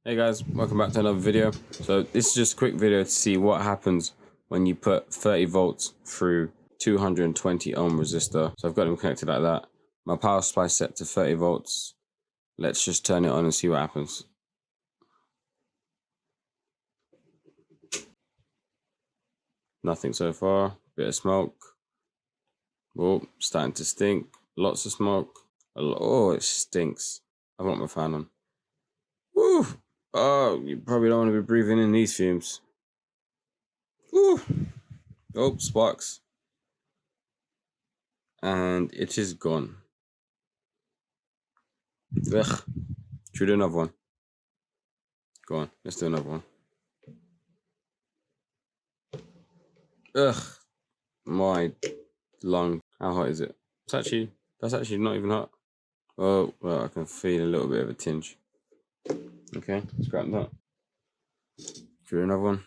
Hey guys, welcome back to another video. So this is just a quick video to see what happens when you put 30 volts through 220 ohm resistor. So I've got them connected like that. My power supply set to 30 volts. Let's just turn it on and see what happens. Nothing so far. Bit of smoke. Oh, starting to stink. Lots of smoke. Oh, it stinks. I want my fan on. Woo! Oh, you probably don't want to be breathing in these fumes. Woo! Oh, sparks. And it is gone. Ugh. Should we do another one? Go on, let's do another one. Ugh. My lung. How hot is it? That's actually not even hot. Oh, well, I can feel a little bit of a tinge. Okay, scrap that. Should we do another one?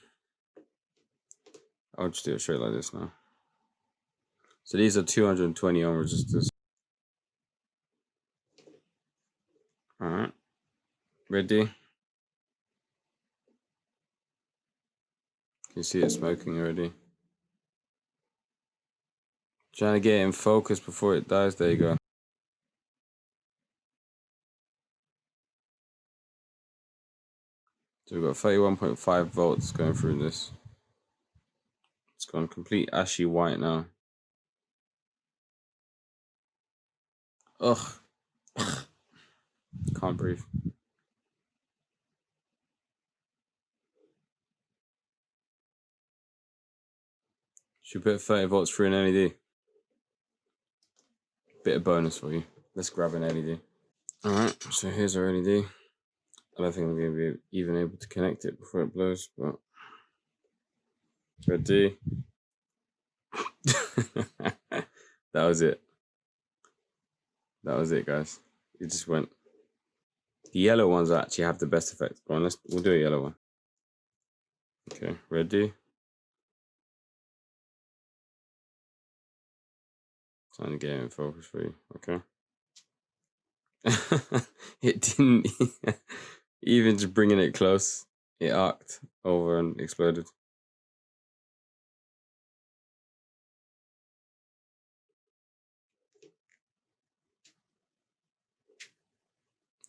I'll just do it straight like this now. So these are 220 ohm resistors. Alright. Ready? You can see it smoking already. Trying to get it in focus before it dies. There you go. So we've got 31.5 volts going through this. It's gone complete ashy white now. Ugh. Can't breathe. Should put 30 volts through an LED. Bit of bonus for you. Let's grab an LED. Alright, so here's our LED. I don't think I'm going to be even able to connect it before it blows, but... Ready? That was it. That was it, guys. It just went. The yellow ones actually have the best effect. Go on, we'll do a yellow one. Okay, ready? Trying to get it in focus for you, okay? It didn't, even just bringing it close, it arced over and exploded.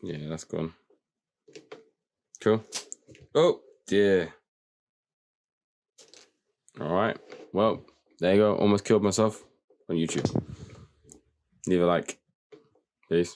Yeah, that's gone. Cool. Oh, dear. Alright, well, there you go. Almost killed myself on YouTube. Leave a like. Peace.